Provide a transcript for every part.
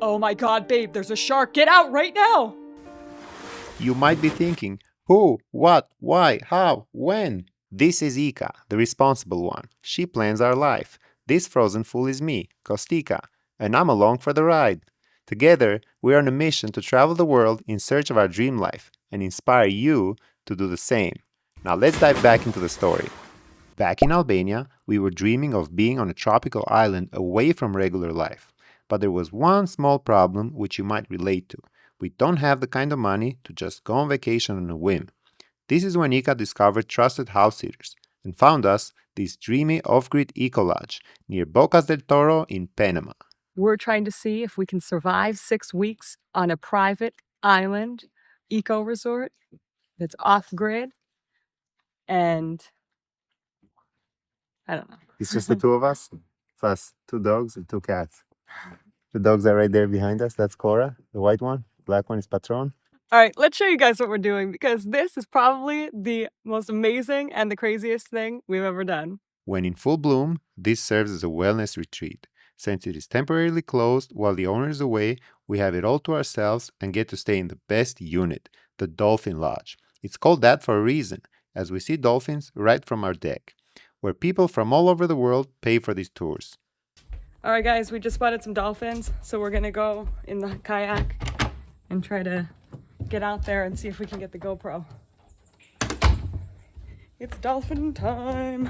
Oh my god, babe, there's a shark. Get out right now! You might be thinking, who, what, why, how, when? This is Ica, the responsible one. She plans our life. This frozen fool is me, Kostika, and I'm along for the ride. Together, we are on a mission to travel the world in search of our dream life and inspire you to do the same. Now let's dive back into the story. Back in Albania, we were dreaming of being on a tropical island away from regular life. But there was one small problem which you might relate to. We don't have the kind of money to just go on vacation on a whim. This is when Ica discovered trusted house sitters and found us this dreamy off-grid eco lodge near Bocas del Toro in Panama. We're trying to see if we can survive 6 weeks on a private island eco resort that's off-grid. And I don't know. It's just the two of us, plus 2 dogs and 2 cats. The dogs are right there behind us. That's Cora, the white one. The black one is Patron. All right, let's show you guys what we're doing because this is probably the most amazing and the craziest thing we've ever done. When in full bloom, this serves as a wellness retreat. Since it is temporarily closed while the owner is away, we have it all to ourselves and get to stay in the best unit, the Dolphin Lodge. It's called that for a reason, as we see dolphins right from our deck, where people from all over the world pay for these tours. All right, guys, we just spotted some dolphins, so we're gonna go in the kayak and try to get out there and see if we can get the GoPro. It's dolphin time.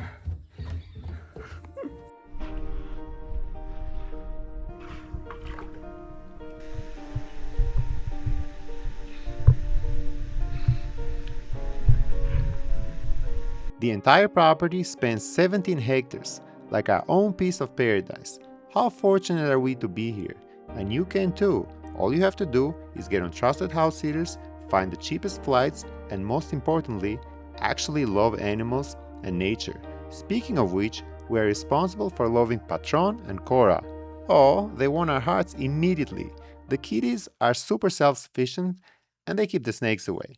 The entire property spans 17 hectares, like our own piece of paradise. How fortunate are we to be here? And you can too. All you have to do is get on trusted house sitters, find the cheapest flights, and most importantly, actually love animals and nature. Speaking of which, we are responsible for loving Patron and Cora. Oh, they won our hearts immediately. The kitties are super self-sufficient and they keep the snakes away.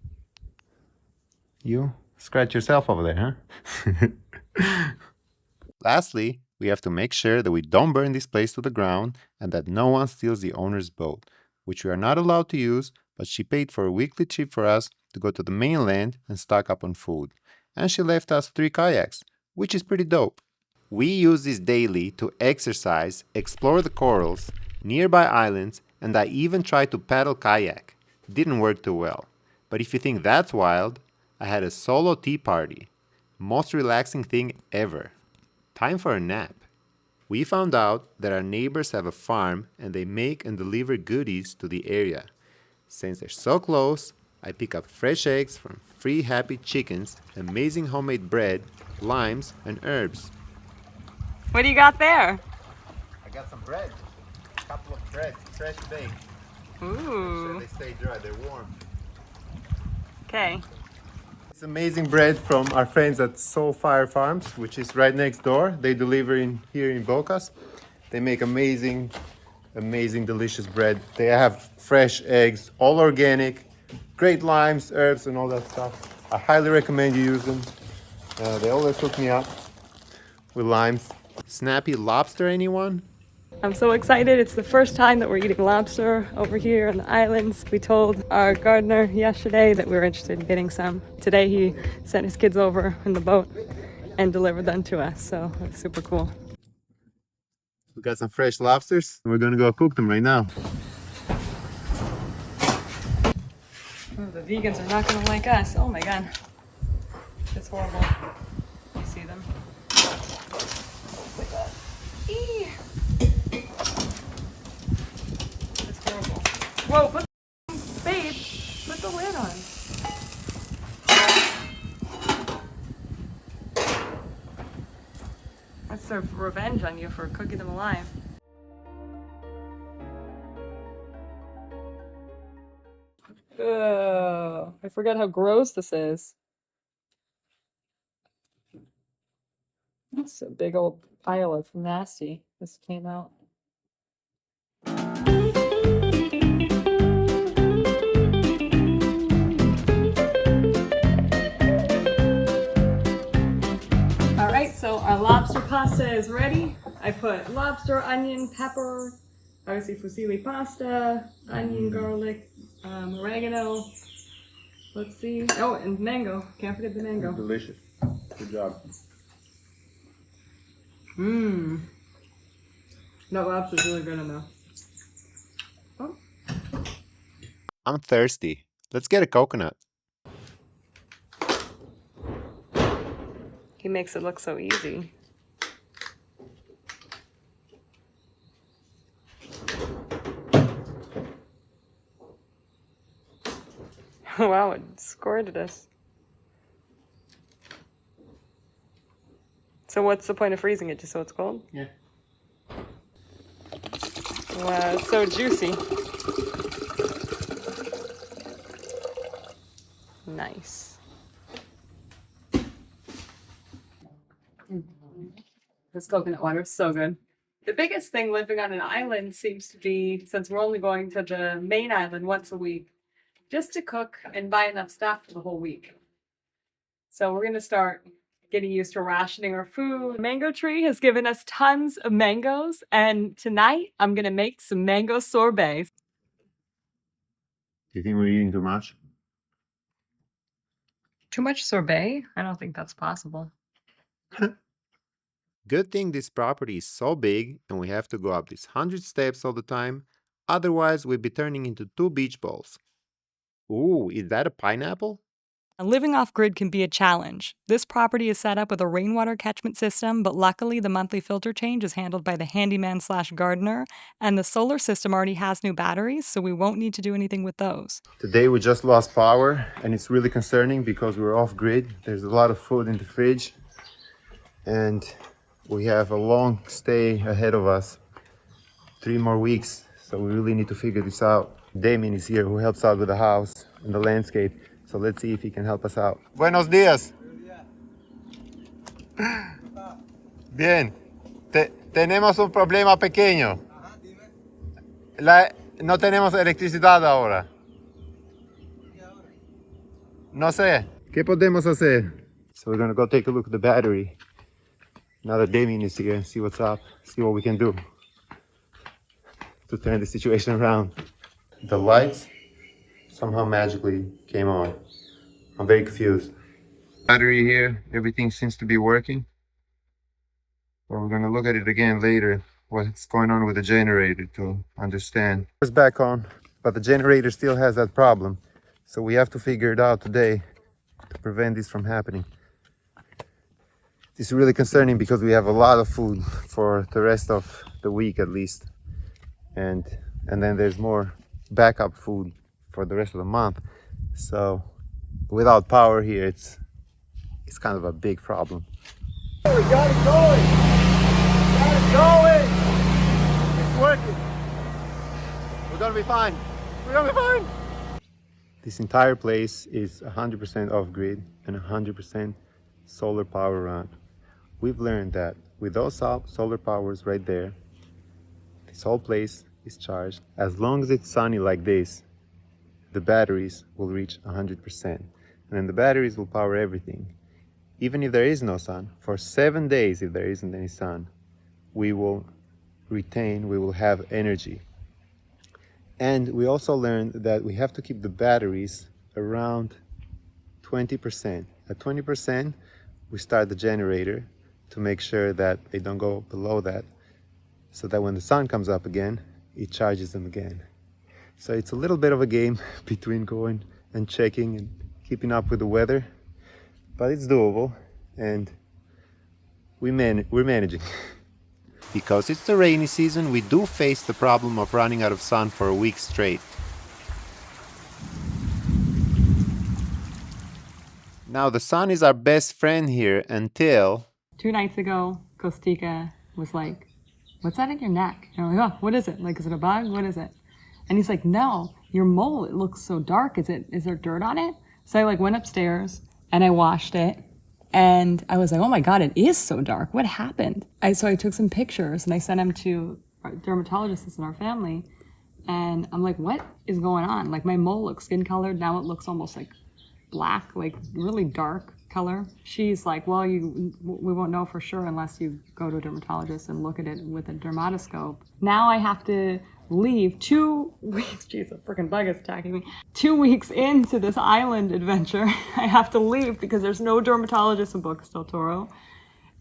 You scratch yourself over there, huh? Lastly, we have to make sure that we don't burn this place to the ground and that no one steals the owner's boat, which we are not allowed to use, but she paid for a weekly trip for us to go to the mainland and stock up on food. And she left us 3 kayaks, which is pretty dope. We use this daily to exercise, explore the corals, nearby islands, and I even tried to paddle kayak. Didn't work too well. But if you think that's wild, I had a solo tea party. Most relaxing thing ever. Time for a nap. We found out that our neighbors have a farm and they make and deliver goodies to the area. Since they're so close, I pick up fresh eggs from free happy chickens, amazing homemade bread, limes, and herbs. What do you got there? I got some bread. A couple of breads, fresh baked. Ooh. They stay dry, they're warm. Okay. It's amazing bread from our friends at Soul Fire Farms, which is right next door. They deliver here in Bocas. They make amazing, delicious bread. They have fresh eggs, all organic, great limes, herbs, and all that stuff. I highly recommend you use them. They always hook me up with limes. Snappy lobster, anyone? I'm so excited. It's the first time that we're eating lobster over here on the islands. We told our gardener yesterday that we were interested in getting some. Today he sent his kids over in the boat and delivered them to us, so it's super cool. We got some fresh lobsters. We're gonna go cook them right now. Oh, the vegans are not gonna like us. Oh my god. It's horrible. You see them? Oh my god. Eee. It's horrible. Whoa, babe, put the lid on. That's their revenge on you for cooking them alive. Ugh, I forgot how gross this is. That's a big old pile of nasty. This came out. Alright, so our lobster pasta is ready. I put lobster, onion, pepper, Obviously fusilli pasta, onion, garlic, oregano. Let's see. Oh, and mango. Can't forget the mango. Delicious. Good job. Mmm. That lobster's really good in there. Oh. I'm thirsty. Let's get a coconut. He makes it look so easy. Wow, it squirted us. So what's the point of freezing it, just so it's cold? Yeah. Wow, it's so juicy. Nice. This coconut water is so good. The biggest thing living on an island seems to be, since we're only going to the main island once a week, just to cook and buy enough stuff for the whole week. So we're going to start getting used to rationing our food. The mango tree has given us tons of mangoes, and tonight I'm going to make some mango sorbet. Do you think we're eating too much? Too much sorbet? I don't think that's possible. Good thing this property is so big and we have to go up these 100 steps all the time. Otherwise, we'd be turning into 2 beach balls. Ooh, is that a pineapple? Living off-grid can be a challenge. This property is set up with a rainwater catchment system, but luckily the monthly filter change is handled by the handyman/gardener, and the solar system already has new batteries, so we won't need to do anything with those. Today we just lost power and it's really concerning because we're off grid. There's a lot of food in the fridge and we have a long stay ahead of us. 3 more weeks, so we really need to figure this out. Damien is here who helps out with the house and the landscape. So let's see if he can help us out. Buenos días. Bien. Tenemos un problema pequeño. No tenemos electricidad ahora. No sé. ¿Qué podemos hacer? So we're gonna go take a look at the battery. Now that Damien is here, see what's up, see what we can do to turn the situation around. The lights somehow magically came on. I'm very confused. Battery here, everything seems to be working. But we're gonna look at it again later, what's going on with the generator to understand. It's back on, but the generator still has that problem. So we have to figure it out today to prevent this from happening. This is really concerning because we have a lot of food for the rest of the week at least. And then there's more backup food for the rest of the month. So without power here, it's kind of a big problem. We got it going! Got it going! It's working! We're gonna be fine! We're gonna be fine! This entire place is 100% off-grid and 100% solar power run. We've learned that with those solar powers right there, this whole place is charged. As long as it's sunny like this, the batteries will reach 100%. And then the batteries will power everything. Even if there is no sun, for 7 days, if there isn't any sun, we will have energy. And we also learned that we have to keep the batteries around 20%. At 20%, we start the generator to make sure that they don't go below that, so that when the sun comes up again, it charges them again. So it's a little bit of a game between going and checking and keeping up with the weather, but it's doable and we're managing. Because it's the rainy season, we do face the problem of running out of sun for a week straight. Now the sun is our best friend here until 2 nights ago, Kostika was like, "What's that in your neck?" And I'm like, "Oh, what is it? Like, is it a bug? What is it?" And he's like, "No, your mole, it looks so dark. Is there dirt on it?" So I went upstairs and I washed it. And I was like, "Oh my God, it is so dark. What happened?" So I took some pictures and I sent them to our dermatologists in our family. And I'm like, "What is going on? Like my mole looks skin colored. Now it looks almost like black, like really dark, color. She's like, well, we won't know for sure unless you go to a dermatologist and look at it with a dermatoscope. Now I have to leave 2 weeks, jeez, a freaking bug is attacking me. 2 weeks into this island adventure, I have to leave because there's no dermatologist in Bocas del Toro.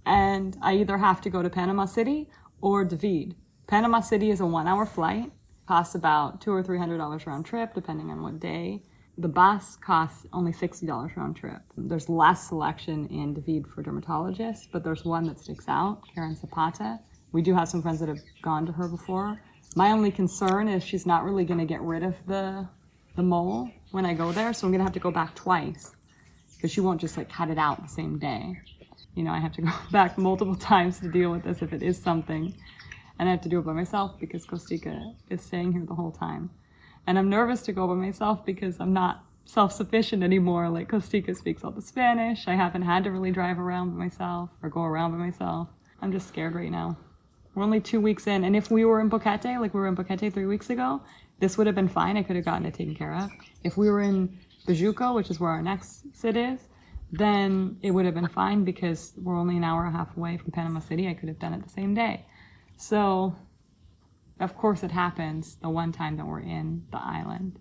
And I either have to go to Panama City or David. Panama City is a 1-hour flight, costs about $200 or $300 round trip, depending on what day. The bus costs only $60 round trip. There's less selection in David for dermatologists, but there's one that sticks out, Karen Zapata. We do have some friends that have gone to her before. My only concern is she's not really gonna get rid of the mole when I go there, so I'm gonna have to go back twice because she won't just like cut it out the same day. You know, I have to go back multiple times to deal with this if it is something. And I have to do it by myself because Kostika is staying here the whole time. And I'm nervous to go by myself because I'm not self-sufficient anymore. Like Kostika speaks all the Spanish. I haven't had to really drive around by myself or go around by myself. I'm just scared right now. We're only 2 weeks in. And if we were in Boquete, like we were in Boquete 3 weeks ago, this would have been fine. I could have gotten it taken care of. If we were in Bajuco, which is where our next sit is, then it would have been fine because we're only an hour and a half away from Panama City. I could have done it the same day. So, of course it happens the one time that we're in the island.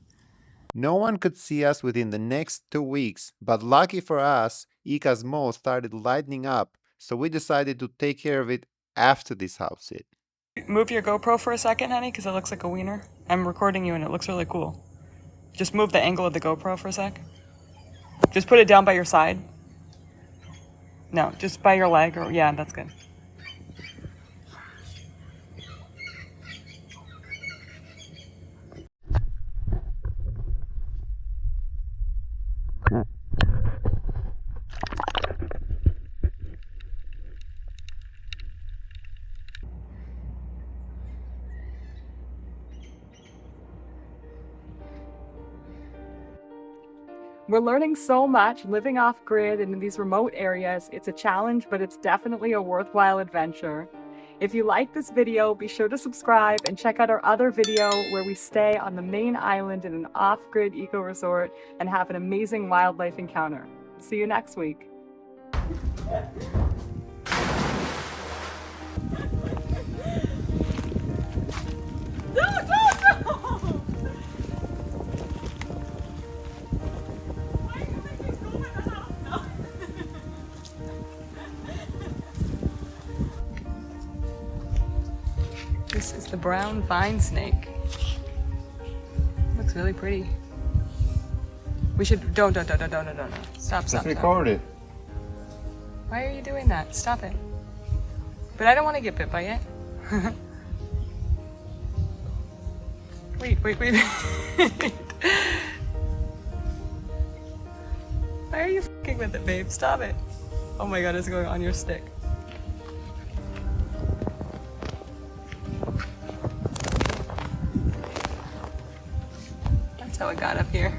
No one could see us within the next 2 weeks, but lucky for us, Ica's mole started lightening up, so we decided to take care of it after this house sit. Move your GoPro for a second, honey, because it looks like a wiener. I'm recording you and it looks really cool. Just move the angle of the GoPro for a sec. Just put it down by your side. No, just by your leg, or yeah, that's good. We're learning so much living off grid and in these remote areas. It's a challenge, but it's definitely a worthwhile adventure. If you like this video, be sure to subscribe and check out our other video where we stay on the main island in an off-grid eco resort and have an amazing wildlife encounter. See you next week. This is the brown vine snake. Looks really pretty. We should, don't. Stop. Just record it. Why are you doing that? Stop it. But I don't want to get bit by it. Wait. Why are you f***ing with it, babe? Stop it. Oh my god, it's going on your stick. That's how it got up here.